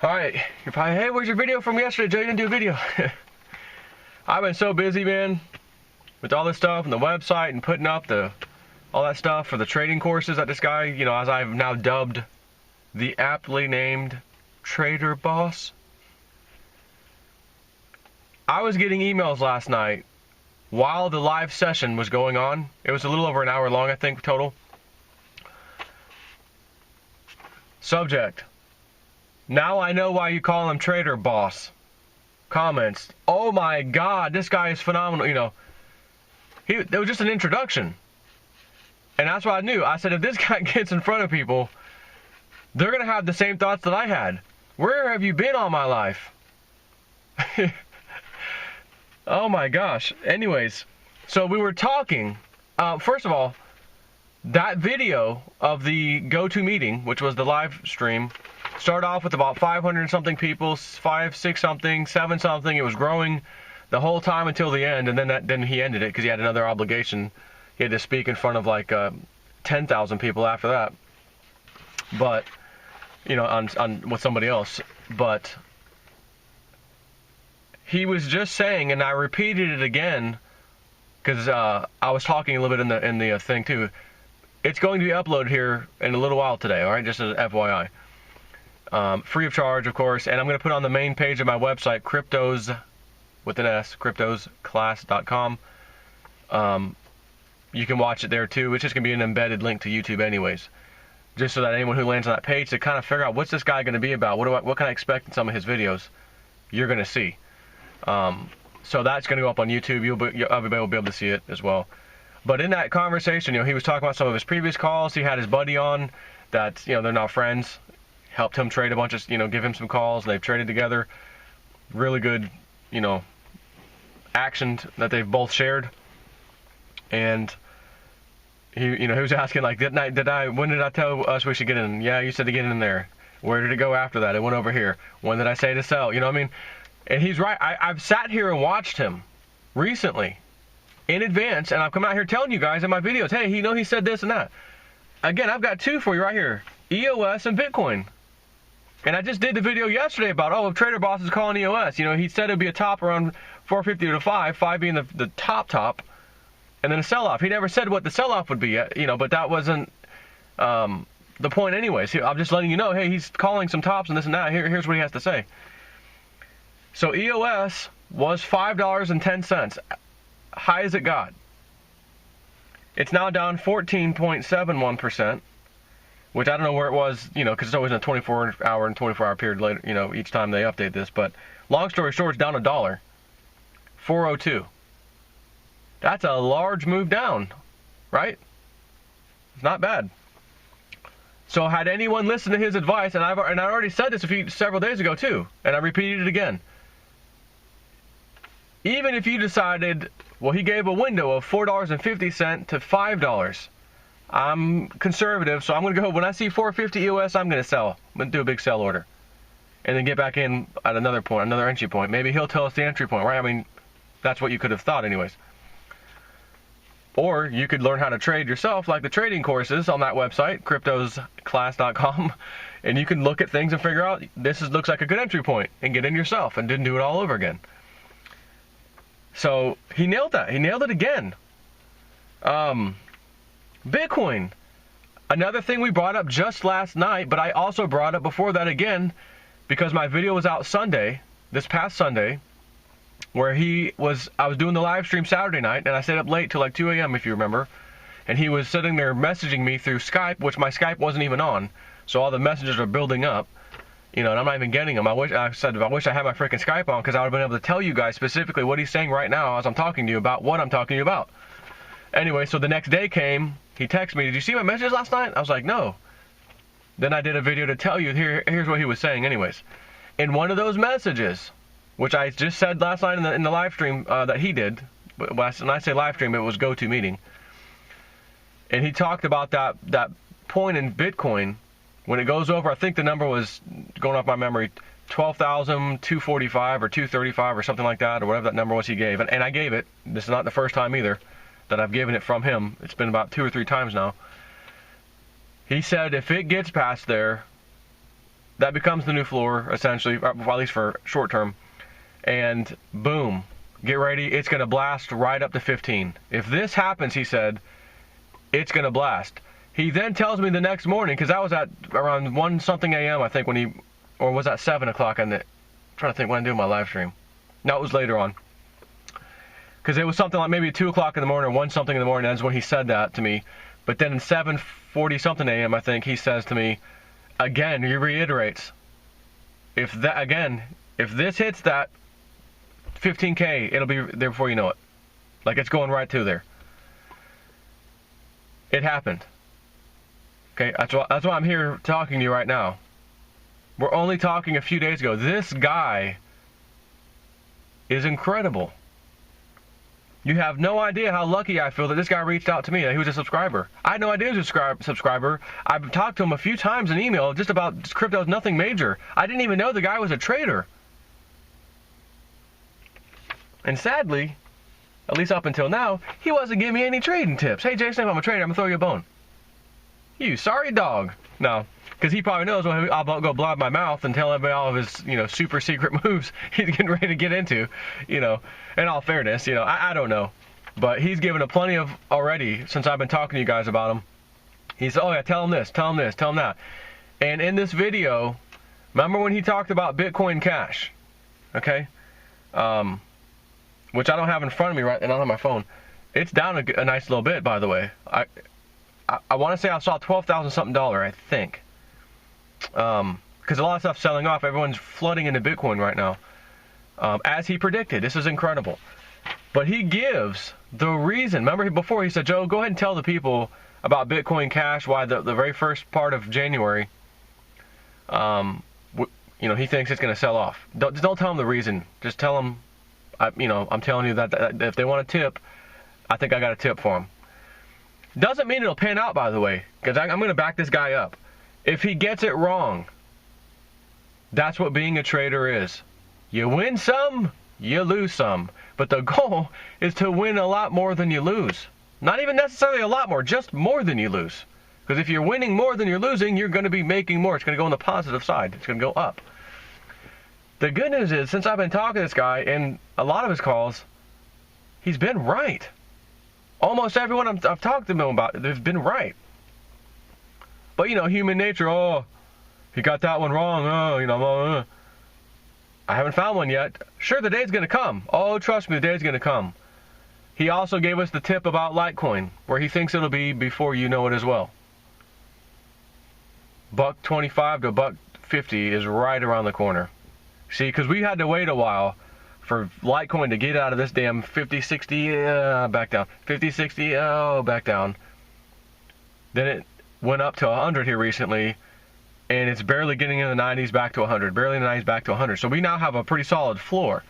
Alright, you're probably, hey, where's your video from yesterday, Joe? You didn't do a video. I've been so busy, man, with all this stuff and the website and putting up all that stuff for the trading courses that this guy, as I've now dubbed the aptly named Trader Boss. I was getting emails last night while the live session was going on. It was a little over an hour long, I think, total. Subject: now I know why you call him Trader Boss. Comments: oh my God, this guy is phenomenal. It was just an introduction. And that's what I knew. I said, if this guy gets in front of people, they're going to have the same thoughts that I had. Where have you been all my life? Oh my gosh. Anyways, so we were talking. First of all, that video of the go-to meeting, which was the live stream, started off with about 500 something people, 5, 6 something, 7 something. It was growing the whole time until the end, and then he ended it because he had another obligation. He had to speak in front of like 10,000 people after that. But on with somebody else. But he was just saying, and I repeated it again because I was talking a little bit in the thing too. It's going to be uploaded here in a little while today, all right? Just as FYI. Free of charge, of course, and I'm going to put on the main page of my website, cryptos, with an S, cryptosclass.com. You can watch it there too. It's just going to be an embedded link to YouTube anyways. Just so that anyone who lands on that page to kind of figure out what's this guy going to be about, what can I expect in some of his videos, you're going to see. So that's going to go up on YouTube. Everybody will be able to see it as well. But in that conversation, he was talking about some of his previous calls. He had his buddy on that, they're now friends. Helped him trade a bunch of, give him some calls. They've traded together. Really good, action that they've both shared. And he was asking like, when did I tell us we should get in? Yeah, you said to get in there. Where did it go after that? It went over here. When did I say to sell? You know what I mean? And he's right. I've sat here and watched him recently in advance, and I've come out here telling you guys in my videos, hey, he said this and that. Again, I've got 2 for you right here: EOS and Bitcoin. And I just did the video yesterday about, if Trader Boss is calling EOS, he said it'd be a top around 450 to 5 being the top, and then a sell-off. He never said what the sell-off would be, but that wasn't the point anyways. I'm just letting you know, hey, he's calling some tops and this and that. Here's what he has to say. So EOS was $5.10, high as it got. It's now down 14.71%. Which I don't know where it was, because it's always in a 24-hour and 24-hour period later, each time they update this. But long story short, it's down $1, 402. That's a large move down, right? It's not bad. So had anyone listened to his advice, and I already said this several days ago too, and I repeated it again. Even if you decided, well, he gave a window of $4.50 to $5. I'm conservative, so I'm going to go, when I see 450 EOS, I'm going to sell. I'm going to do a big sell order. And then get back in at another point, another entry point. Maybe he'll tell us the entry point, right? I mean, that's what you could have thought anyways. Or you could learn how to trade yourself, like the trading courses on that website, cryptosclass.com. And you can look at things and figure out, looks like a good entry point, and get in yourself and didn't do it all over again. So he nailed that. He nailed it again. Bitcoin, another thing we brought up just last night, but I also brought up before that again because my video was out this past Sunday, where I was doing the live stream Saturday night, and I stayed up late till like 2 a.m. if you remember, and he was sitting there messaging me through Skype, which my Skype wasn't even on, so all the messages are building up, and I'm not even getting them. I wish I had my freaking Skype on, because I would have been able to tell you guys specifically what he's saying right now as I'm talking to you about what I'm talking to you about. Anyway, so the next day came. He texted me, did you see my messages last night? I was like, no. Then I did a video to tell you, here's what he was saying anyways. In one of those messages, which I just said last night in the live stream that he did, when I say live stream, it was go-to meeting. And he talked about that point in Bitcoin, when it goes over, I think the number was, going off my memory, 12,245 or 235 or something like that, or whatever that number was he gave. And I gave it. This is not the first time either that I've given it from him. It's been about 2 or 3 times now. He said if it gets past there, That becomes the new floor, essentially, at least for short term. And boom, get ready. It's going to blast right up to 15. If this happens, he said, it's going to blast. He then tells me the next morning, because that was at around 1 something a.m. I think when he, or was that 7 o'clock on the, I'm trying to think when I'm doing my live stream. No, it was later on. Because it was something like maybe 2 o'clock in the morning or 1 something in the morning. That's when he said that to me. But then in 7:40 something a.m. I think he says to me, again, he reiterates, if this hits that 15K, it'll be there before you know it. Like it's going right to there. It happened. Okay, that's why I'm here talking to you right now. We're only talking a few days ago. This guy is incredible. You have no idea how lucky I feel that this guy reached out to me. He was a subscriber. I had no idea he was a subscriber. I've talked to him a few times in email just about crypto, nothing major. I didn't even know the guy was a trader. And sadly, at least up until now, he wasn't giving me any trading tips. Hey, Jason, if I'm a trader, I'm going to throw you a bone. You sorry dog. No, because he probably knows when I'll go blab my mouth and tell everybody all of his, super secret moves he's getting ready to get into, in all fairness, I don't know. But he's given a plenty of already since I've been talking to you guys about him. He said, oh yeah, tell him this, tell him this, tell him that. And in this video, remember when he talked about Bitcoin Cash, okay? Which I don't have in front of me right now on my phone. It's down a nice little bit, by the way. I want to say I saw $12,000 something, I think. Because a lot of stuff's selling off. Everyone's flooding into Bitcoin right now. As he predicted. This is incredible. But he gives the reason. Remember before he said, Joe, go ahead and tell the people about Bitcoin Cash, why the very first part of January, he thinks it's going to sell off. Don't tell him the reason. Just tell him, I'm telling you that if they want a tip, I think I got a tip for them. Doesn't mean it'll pan out, by the way, because I'm going to back this guy up. If he gets it wrong, that's what being a trader is. You win some, you lose some. But the goal is to win a lot more than you lose. Not even necessarily a lot more, just more than you lose. Because if you're winning more than you're losing, you're going to be making more. It's going to go on the positive side. It's going to go up. The good news is, since I've been talking to this guy in a lot of his calls, he's been right. Almost everyone I've talked to him about, they've been right. But, human nature, oh, he got that one wrong, I haven't found one yet. Sure, the day's going to come. Oh, trust me, the day's going to come. He also gave us the tip about Litecoin, where he thinks it'll be before you know it as well. $1.25 to $1.50 is right around the corner. See, because we had to wait a while for Litecoin to get out of this damn 50, 60, back down. 50, 60, back down. Then it went up to 100 here recently, and it's barely getting in the 90s back to 100. Barely in the 90s back to 100. So we now have a pretty solid floor.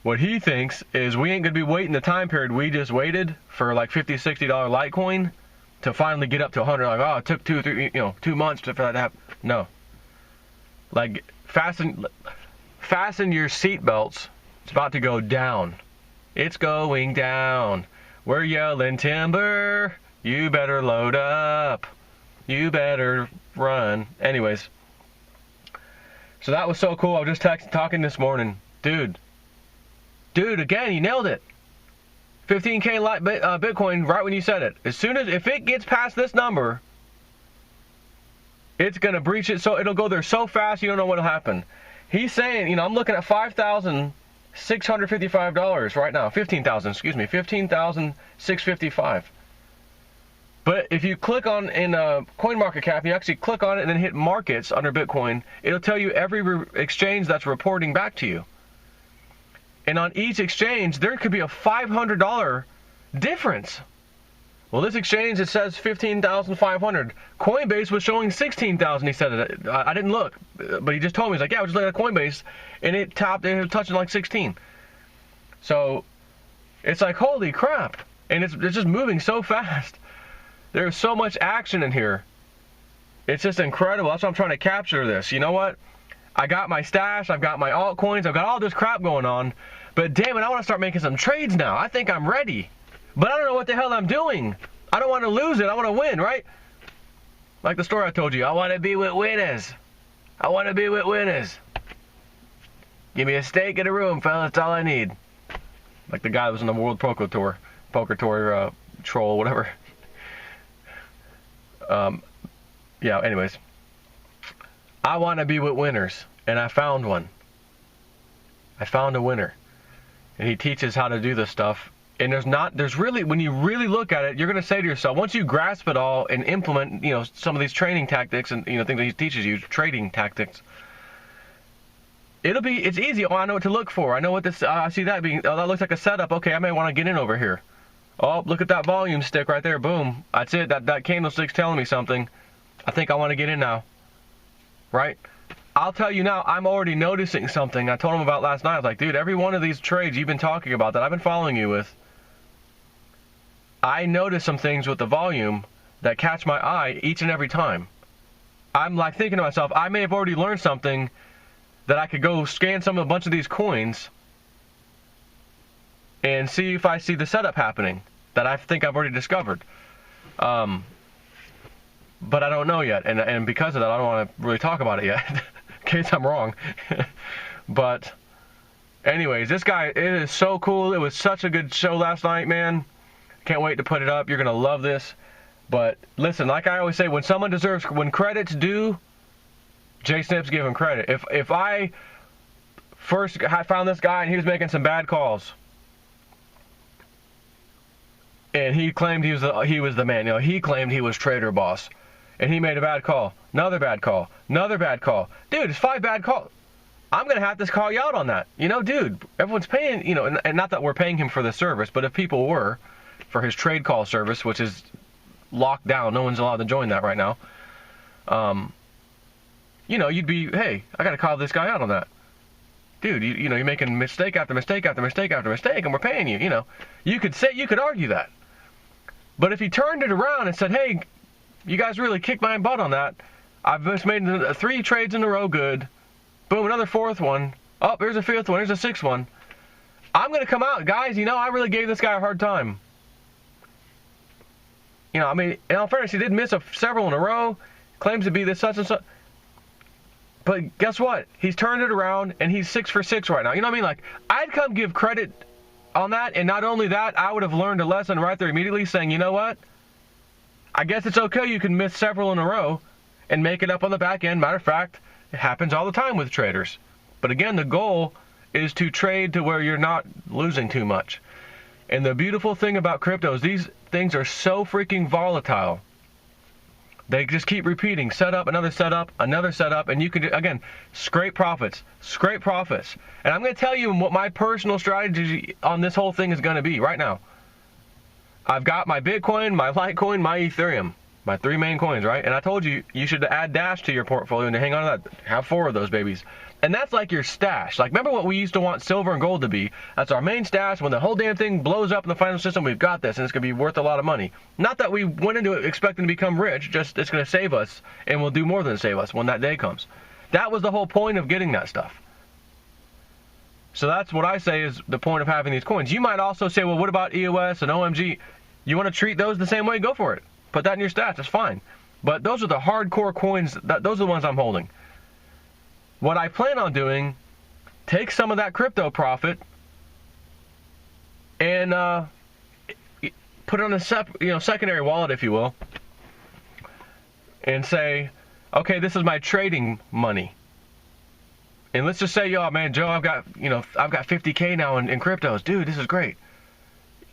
What he thinks is we ain't going to be waiting the time period we just waited for like $50, $60 Litecoin to finally get up to 100. Like, oh, it took 2 months for that to happen. No. Like, fasten your seatbelts. It's about to go down. It's going down. We're yelling timber. You better load up. You better run. Anyways. So that was so cool. I was just talking this morning. Dude, again, you nailed it. 15K Bitcoin right when you said it. If it gets past this number, it's going to breach it. So it'll go there so fast you don't know what'll happen. He's saying, I'm looking at $5,655 right now. $15,655. But if you click on in CoinMarketCap, you actually click on it and then hit markets under Bitcoin, it'll tell you every exchange that's reporting back to you. And on each exchange, there could be a $500 difference. Well, this exchange, it says 15,500. Coinbase was showing 16,000. He said it. I didn't look, but he just told me. He's like, yeah, I was just looking at Coinbase, and it was touching like 16. So it's like, holy crap. And it's just moving so fast. There's so much action in here. It's just incredible. That's why I'm trying to capture this. You know what? I got my stash. I've got my altcoins. I've got all this crap going on. But damn it, I want to start making some trades now. I think I'm ready. But I don't know what the hell I'm doing. I don't want to lose it. I want to win, right? Like the story I told you. I want to be with winners. I want to be with winners. Give me a steak and a room, fellas. That's all I need. Like the guy that was in the World Poker Tour troll, whatever. Yeah, anyways. I want to be with winners, and I found one. I found a winner. And he teaches how to do this stuff. And there's really, when you really look at it, you're going to say to yourself, once you grasp it all and implement, some of these training tactics and, things that he teaches you, trading tactics, it's easy. Oh, I know what to look for. I know what this, I see that being, oh, that looks like a setup. Okay, I may want to get in over here. Oh, look at that volume stick right there. Boom. That's it. That candlestick's telling me something. I think I want to get in now. Right? I'll tell you now, I'm already noticing something I told him about last night. I was like, dude, every one of these trades you've been talking about that I've been following you with, I notice some things with the volume that catch my eye each and every time. I'm like thinking to myself, I may have already learned something that I could go scan a bunch of these coins and see if I see the setup happening that I think I've already discovered. But I don't know yet, and because of that, I don't want to really talk about it yet, in case I'm wrong. But anyways, this guy, it is so cool. It was such a good show last night, man. Can't wait to put it up. You're going to love this. But listen, like I always say, when credit's due, Jay Snips give him credit. If I first found this guy and he was making some bad calls, and he claimed he was the man, he claimed he was trader boss, and he made a bad call, another bad call, another bad call. Dude, it's 5 bad calls. I'm going to have to call you out on that. Dude, everyone's paying, and not that we're paying him for the service, but if people were for his trade call service, which is locked down, no one's allowed to join that right now, you'd be, hey, I got to call this guy out on that. Dude, you're making mistake after mistake after mistake after mistake, and we're paying you, You could argue that. But if he turned it around and said, hey, you guys really kicked my butt on that. I've just made 3 trades in a row good. Boom, another 4th one. Oh, there's a 5th one. There's a 6th one. I'm going to come out. Guys, I really gave this guy a hard time. In all fairness, he did miss several in a row. Claims to be this such and such. But guess what? He's turned it around, and he's 6 for 6 right now. You know what I mean? Like, I'd come give credit on that, and not only that, I would have learned a lesson right there immediately saying, you know what? I guess it's okay you can miss several in a row and make it up on the back end. Matter of fact, it happens all the time with traders. But again, the goal is to trade to where you're not losing too much. And the beautiful thing about cryptos, these things are so freaking volatile. They just keep repeating, setup, another setup, and you can, again, scrape profits. And I'm going to tell you what my personal strategy on this whole thing is going to be right now. I've got my Bitcoin, my Litecoin, my Ethereum, my 3 main coins, right? And I told you, you should add Dash to your portfolio and to hang on to that. Have 4 of those babies. And that's like your stash. Like, remember what we used to want silver and gold to be? That's our main stash. When the whole damn thing blows up in the financial system, we've got this, and it's going to be worth a lot of money. Not that we went into it expecting to become rich, just it's going to save us, and will do more than save us when that day comes. That was the whole point of getting that stuff. So that's what I say is the point of having these coins. You might also say, well, what about EOS and OMG? You want to treat those the same way? Go for it. Put that in your stats. That's fine. But those are the hardcore coins. Those are the ones I'm holding. What I plan on doing, take some of that crypto profit and put it on a secondary wallet, if you will, and say, okay, this is my trading money. And let's just say, yo, man, Joe, I've got 50K now in cryptos. Dude, this is great.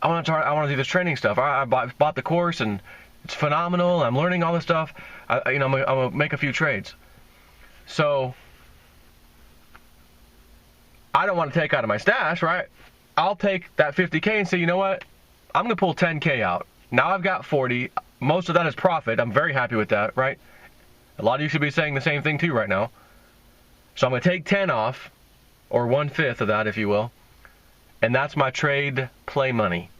I want to do this training stuff. I bought the course and it's phenomenal. I'm learning all this stuff. I'm gonna make a few trades. So I don't want to take out of my stash, right? I'll take that 50K and say, you know what? I'm going to pull 10K out. Now I've got 40. Most of that is profit. I'm very happy with that, right? A lot of you should be saying the same thing too right now. So I'm going to take 10 off, or 1/5 of that, if you will. And that's my trade play money.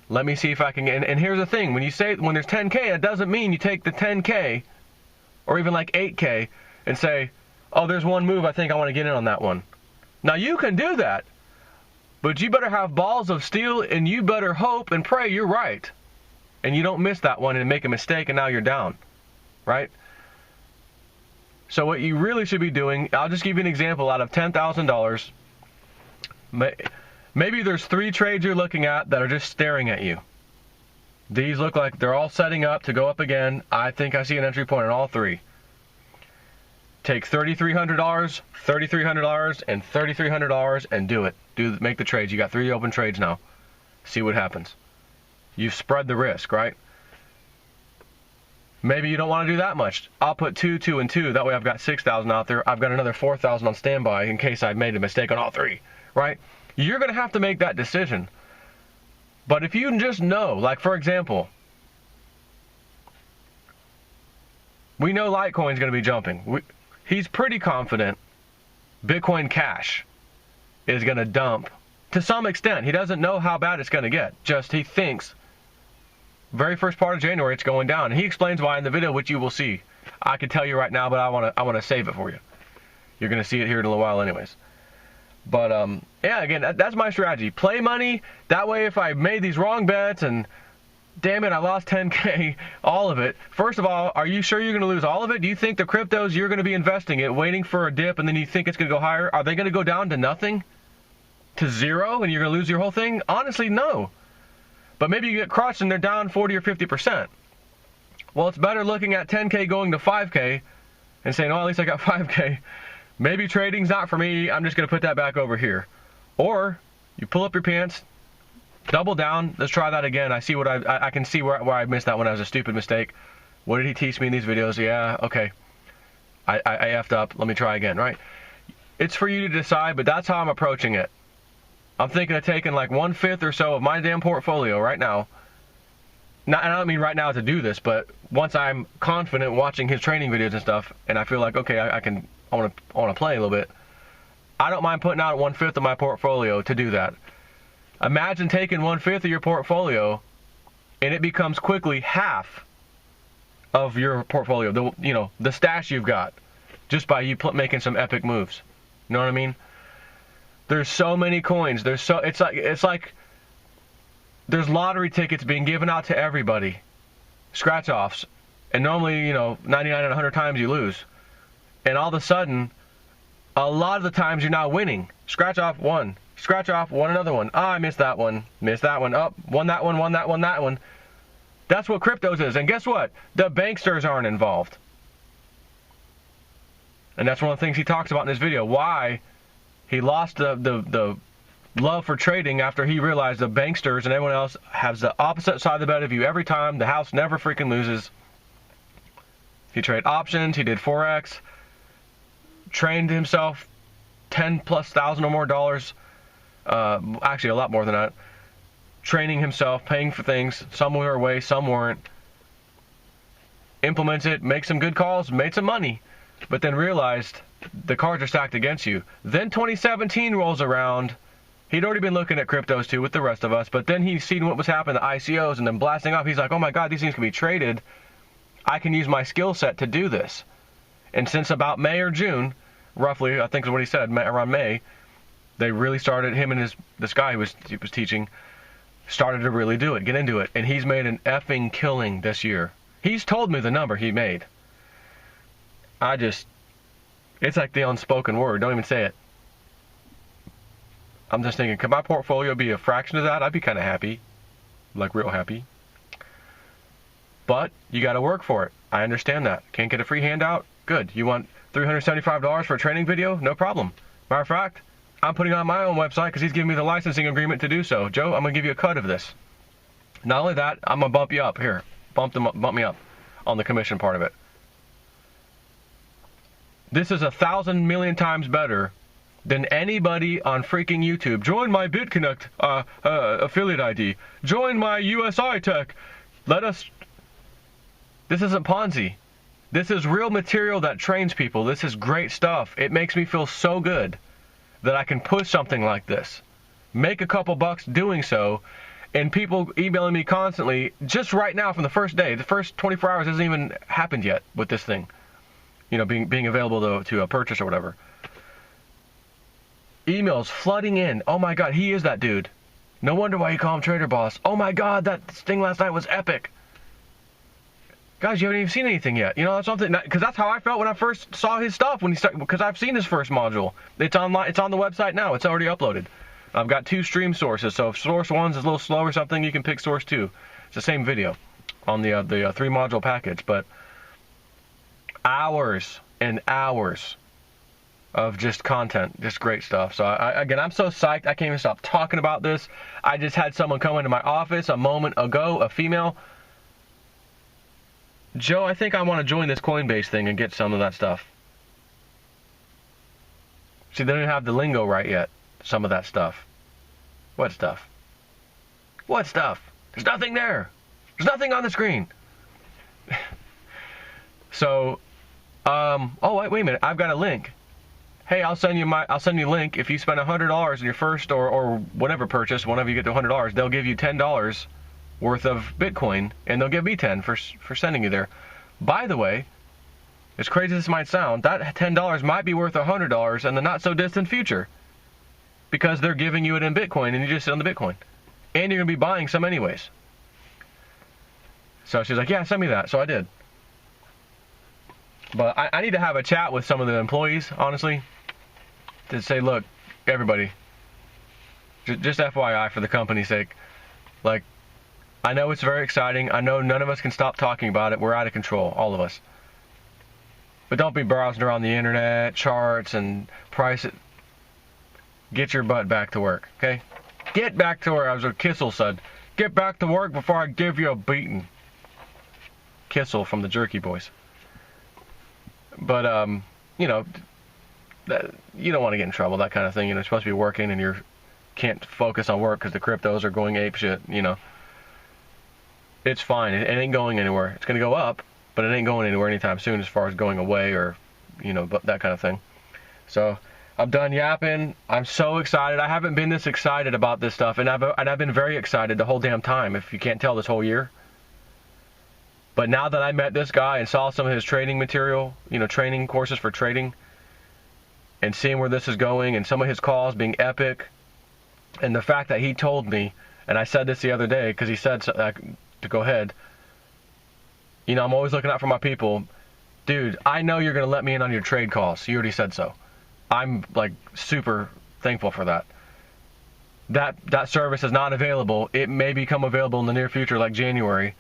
Let me see if I can get, and here's the thing. When there's 10K, that doesn't mean you take the 10K, or even like 8K, and say, oh, there's one move, I think I want to get in on that one. Now, you can do that, but you better have balls of steel, and you better hope and pray you're right. And you don't miss that one and make a mistake, and now you're down, right? So what you really should be doing, I'll just give you an example. Out of $10,000, maybe there's 3 trades you're looking at that are just staring at you. These look like they're all setting up to go up again. I think I see an entry point in all 3. Take $3,300, $3,300, and $3,300 and do it. Make the trades. You got 3 open trades now. See what happens. You've spread the risk, right? Maybe you don't want to do that much. I'll put 2, 2, and 2. That way I've got 6,000 out there. I've got another 4,000 on standby in case I made a mistake on all 3, right? You're going to have to make that decision. But if you just know, like for example, we know Litecoin's going to be jumping. He's pretty confident Bitcoin Cash is going to dump to some extent. He doesn't know how bad it's going to get. Just he thinks very first part of January it's going down. And he explains why in the video, which you will see. I could tell you right now, but I want to save it for you. You're going to see it here in a little while anyways. But yeah, again, that's my strategy. Play money. That way if I made these wrong bets and damn it, I lost 10K, all of it. First of all, are you sure you're going to lose all of it? Do you think the cryptos you're going to be investing in, waiting for a dip, and then you think it's going to go higher, are they going to go down to nothing? To 0, and you're going to lose your whole thing? Honestly, no. But maybe you get crushed and they're down 40 or 50%. Well, it's better looking at 10K going to 5K and saying, oh, at least I got 5K. Maybe trading's not for me. I'm just going to put that back over here. Or you pull up your pants, double down. Let's try that again. I see what I can see where I missed that one. That was a stupid mistake. What did he teach me in these videos? Yeah, okay. I effed up. Let me try again, right? It's for you to decide, but that's how I'm approaching it. I'm thinking of taking like 1/5 or so of my damn portfolio right now. Not, and I don't mean right now to do this, but once I'm confident watching his training videos and stuff, and I feel like, okay, I want to play a little bit, I don't mind putting out 1/5 of my portfolio to do that. Imagine taking 1/5 of your portfolio, and it becomes quickly half of your portfolio. The stash you've got, just by you making some epic moves. You know what I mean? There's so many coins. It's like there's lottery tickets being given out to everybody, scratch offs, and normally 99 out of 100 times you lose, and all of a sudden, a lot of the times you're now winning. Scratch off one, another one. I missed that one, up, won that one, that one. That's what cryptos is. And guess what? The banksters aren't involved. And that's one of the things he talks about in this video. Why he lost the love for trading after he realized the banksters and everyone else has the opposite side of the bet of you every time. The house never freaking loses. He traded options. He did Forex. Trained himself 10,000+ or more dollars. Actually, a lot more than that. Training himself, paying for things. Some were away, some weren't. Implements it, makes some good calls, made some money. But then realized the cards are stacked against you. Then 2017 rolls around. He'd already been looking at cryptos too with the rest of us, but then he's seen what was happening to ICOs and then blasting off. He's like, oh my God, these things can be traded. I can use my skill set to do this. And since about May or June, roughly, I think is what he said, around May, they really started, him and this guy he was teaching, started to really do it, get into it. And he's made an effing killing this year. He's told me the number he made. It's like the unspoken word. Don't even say it. I'm just thinking, could my portfolio be a fraction of that? I'd be kind of happy. Like real happy. But you got to work for it. I understand that. Can't get a free handout? Good. You want $375 for a training video? No problem. Matter of fact, I'm putting it on my own website because he's giving me the licensing agreement to do so. Joe, I'm going to give you a cut of this. Not only that, I'm going to bump you up. Here, bump me up on the commission part of it. This is 1,000 million times better than anybody on freaking YouTube. Join my BitConnect affiliate ID. Join my USI Tech. This isn't Ponzi. This is real material that trains people. This is great stuff. It makes me feel so good that I can push something like this. Make a couple bucks doing so, and people emailing me constantly, just right now from the first day. The first 24 hours hasn't even happened yet with this thing. Being available to purchase or whatever. Emails flooding in. Oh my God, he is that dude. No wonder why you call him Trader Boss. Oh my God, that thing last night was epic. Guys, you haven't even seen anything yet. You know, that's something, because that's how I felt when I first saw his stuff, when he started, because I've seen his first module. It's online, it's on the website now, it's already uploaded. I've got 2 stream sources, so if source 1's is a little slow or something, you can pick source 2. It's the same video on the 3 module package, but hours and hours of just content, just great stuff. So again, I'm so psyched, I can't even stop talking about this. I just had someone come into my office a moment ago, a female. Joe, I think I want to join this Coinbase thing and get some of that stuff. See, they don't have the lingo right yet. Some of that stuff. What stuff? What stuff? There's nothing there. There's nothing on the screen. So, oh wait a minute. I've got a link. Hey, I'll send you a link. If you spend $100 in your first or whatever purchase, whenever you get to $100, they'll give you $10 worth of Bitcoin, and they'll give me 10 for sending you there. By the way, as crazy as this might sound, that $10 might be worth $100 in the not so distant future, because they're giving you it in Bitcoin, and you just sit on the Bitcoin, and you're gonna be buying some anyways. So she's like, yeah, send me that. So I did. But I need to have a chat with some of the employees, honestly, to say, look, everybody, just FYI for the company's sake, like, I know it's very exciting. I know none of us can stop talking about it. We're out of control, all of us. But don't be browsing around the internet, charts, and price it. Get your butt back to work, okay? Get back to work, as Kissel said. Get back to work before I give you a beating. Kissel from the Jerky Boys. But, you know, you don't want to get in trouble, that kind of thing. You know, you're supposed to be working and you can't focus on work because the cryptos are going apeshit, you know. It's fine. It ain't going anywhere. It's going to go up, but it ain't going anywhere anytime soon as far as going away or, you know, that kind of thing. So I'm done yapping. I'm so excited. I haven't been this excited about this stuff, and I've been very excited the whole damn time, if you can't tell, this whole year. But now that I met this guy and saw some of his trading material, you know, training courses for trading, and seeing where this is going, and some of his calls being epic, and the fact that he told me, and I said this the other day because he said to go ahead, you know, I'm always looking out for my people. Dude, I know you're going to let me in on your trade calls. You already said so. I'm, like, super thankful for that. That service is not available. It may become available in the near future, like January,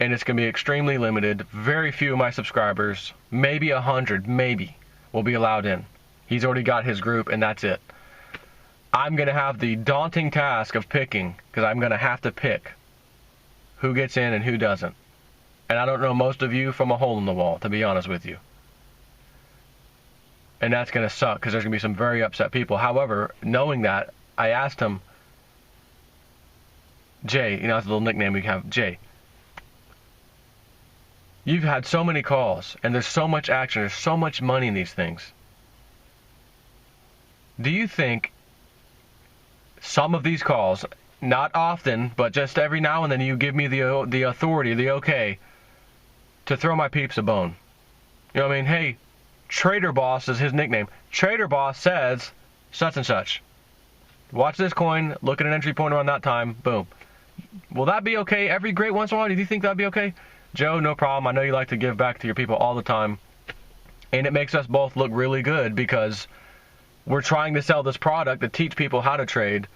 and it's going to be extremely limited. Very few of my subscribers, maybe 100, maybe, will be allowed in. He's already got his group, and that's it. I'm going to have the daunting task of picking, because I'm going to have to pick who gets in and who doesn't. And I don't know most of you from a hole in the wall, to be honest with you. And that's going to suck, because there's going to be some very upset people. However, knowing that, I asked him, Jay, you know, that's a little nickname we have, Jay. You've had so many calls, and there's so much action, there's so much money in these things. Do you think some of these calls, not often, but just every now and then, you give me the authority, the okay, to throw my peeps a bone? You know what I mean? Hey, Trader Boss is his nickname. Trader Boss says such and such. Watch this coin, look at an entry point around that time, boom. Will that be okay every great once in a while? Do you think that'd be okay? Joe, no problem. I know you like to give back to your people all the time. And it makes us both look really good because we're trying to sell this product to teach people how to trade.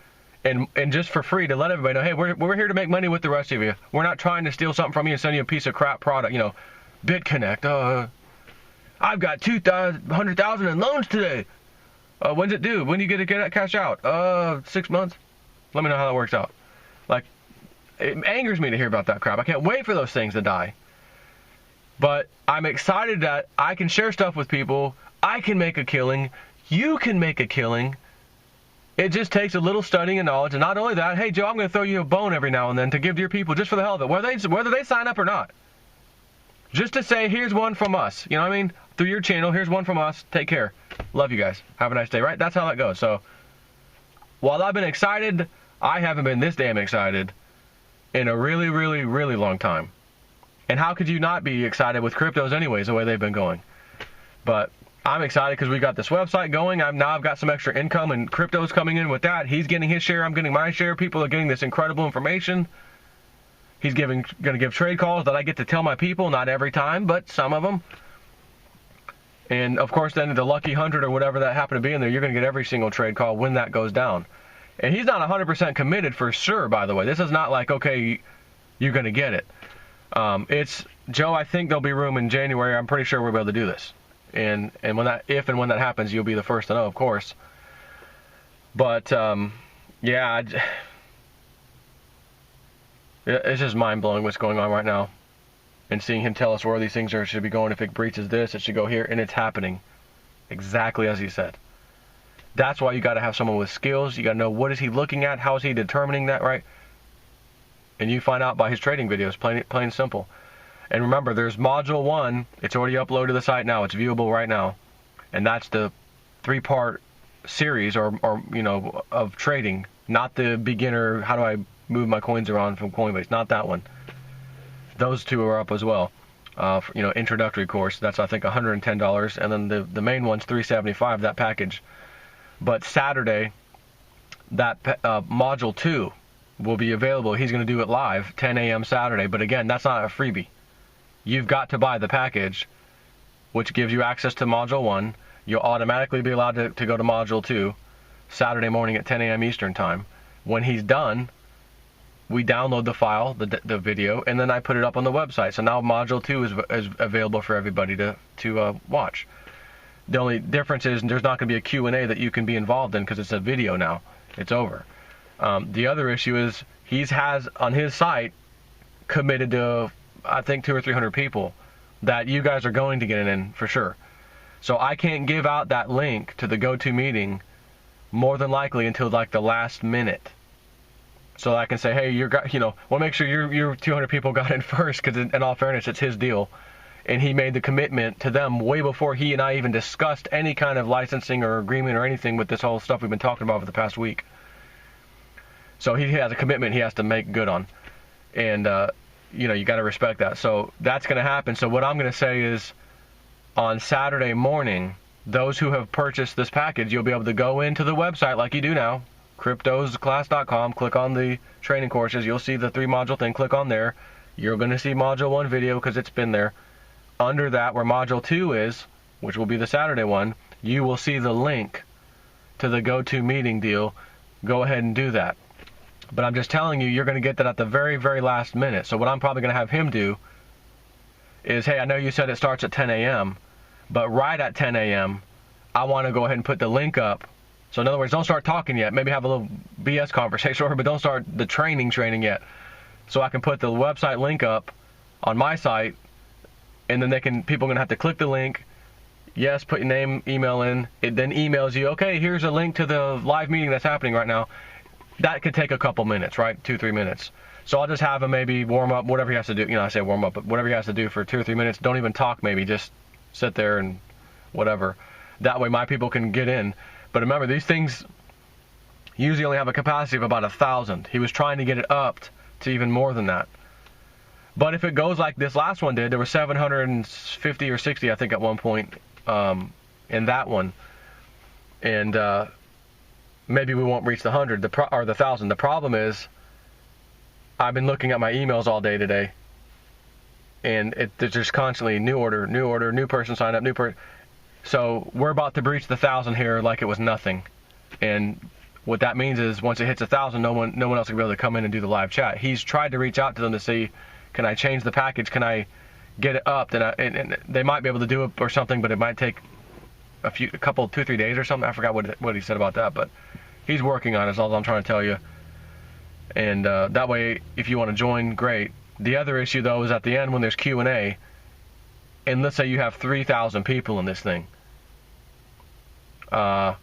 And just for free, to let everybody know, hey, we're here to make money with the rest of you. We're not trying to steal something from you and send you a piece of crap product. You know, BitConnect. I've got 200,000 in loans today. When's it due? When do you get to get that cash out? 6 months. Let me know how that works out. Like, it angers me to hear about that crap. I can't wait for those things to die. But I'm excited that I can share stuff with people. I can make a killing. You can make a killing. It just takes a little studying and knowledge. And not only that, hey, Joe, I'm going to throw you a bone every now and then to give to your people just for the hell of it, whether they sign up or not. Just to say, here's one from us. You know what I mean? Through your channel, here's one from us. Take care. Love you guys. Have a nice day, right? That's how that goes. So, while I've been excited, I haven't been this damn excited in a really, really, really long time. And how could you not be excited with cryptos anyways, the way they've been going? But I'm excited because we got this website going. I've got some extra income, and crypto's coming in with that. He's getting his share. I'm getting my share. People are getting this incredible information. He's going to give trade calls that I get to tell my people, not every time, but some of them. And, of course, then the lucky 100 or whatever that happened to be in there, you're going to get every single trade call when that goes down. And he's not 100% committed for sure, by the way. This is not like, okay, you're going to get it. It's, Joe, I think there'll be room in January. I'm pretty sure we'll be able to do this. And when that, if and when that happens, you'll be the first to know, of course. But, yeah, it's just mind-blowing what's going on right now. And seeing him tell us where these things should be going. If it breaches this, it should go here. And it's happening exactly as he said. That's why you got to have someone with skills. You got to know what is he looking at, how is he determining that, right? And you find out by his trading videos, plain and simple. And remember, there's module 1. It's already uploaded to the site now. It's viewable right now. And that's the 3-part series or you know, of trading, not the beginner, how do I move my coins around from Coinbase, not that one. Those 2 are up as well. You know, introductory course, that's I think $110, and then the main one's $375, that package. But Saturday, that module 2 will be available. He's going to do it live, 10 a.m. Saturday. But again, that's not a freebie. You've got to buy the package, which gives you access to module 1. You'll automatically be allowed to go to module 2 Saturday morning at 10 a.m. Eastern time. When he's done, we download the file, the video, and then I put it up on the website. So now module 2 is available for everybody to watch. The only difference is there's not going to be a Q&A that you can be involved in because it's a video now. It's over. The other issue is he has on his site committed to, I think, 200 or 300 people that you guys are going to get in for sure. So I can't give out that link to the go-to meeting more than likely until like the last minute. So I can say, hey, we'll make sure your 200 people got in first, because in all fairness, it's his deal. And he made the commitment to them way before he and I even discussed any kind of licensing or agreement or anything with this whole stuff we've been talking about for the past week. So he has a commitment he has to make good on. And, you got to respect that. So that's going to happen. So what I'm going to say is on Saturday morning, those who have purchased this package, you'll be able to go into the website like you do now, cryptosclass.com, click on the training courses. You'll see the 3-module thing. Click on there. You're going to see module 1 video because it's been there. Under that, where module 2 is, which will be the Saturday one, you will see the link to the go-to meeting deal. Go ahead and do that. But I'm just telling you, you're going to get that at the very, very last minute. So what I'm probably going to have him do is, hey, I know you said it starts at 10 a.m., but right at 10 a.m., I want to go ahead and put the link up. So in other words, don't start talking yet. Maybe have a little BS conversation, but don't start the training yet. So I can put the website link up on my site, and then people are going to have to click the link. Yes, put your name, email in. It then emails you, okay, here's a link to the live meeting that's happening right now. That could take a couple minutes, right? 2-3 minutes. So I'll just have him maybe warm up, whatever he has to do. I say warm up, but whatever he has to do for 2 or 3 minutes. Don't even talk, maybe. Just sit there and whatever. That way my people can get in. But remember, these things usually only have a capacity of about 1,000. He was trying to get it upped to even more than that. But if it goes like this last one did, there were 750 or 60, I think, at one point in that one. And maybe we won't reach the 100 or the 1,000. The problem is I've been looking at my emails all day today, and there's just constantly new order, new person signed up, new person. So we're about to breach the 1,000 here like it was nothing. And what that means is once it hits 1,000, no one else will be able to come in and do the live chat. He's tried to reach out to them to see, can I change the package? Can I get it up? And they might be able to do it or something, but it might take a couple, 2-3 days or something. I forgot what he said about that, but he's working on it, is all I'm trying to tell you. And that way, if you want to join, great. The other issue, though, is at the end when there's Q&A, and let's say you have 3,000 people in this thing. How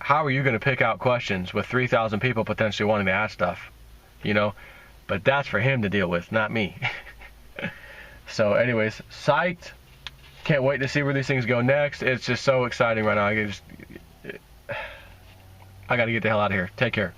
are you going to pick out questions with 3,000 people potentially wanting to ask stuff? But that's for him to deal with, not me. So anyways, psyched. Can't wait to see where these things go next. It's just so exciting right now. I got to get the hell out of here. Take care.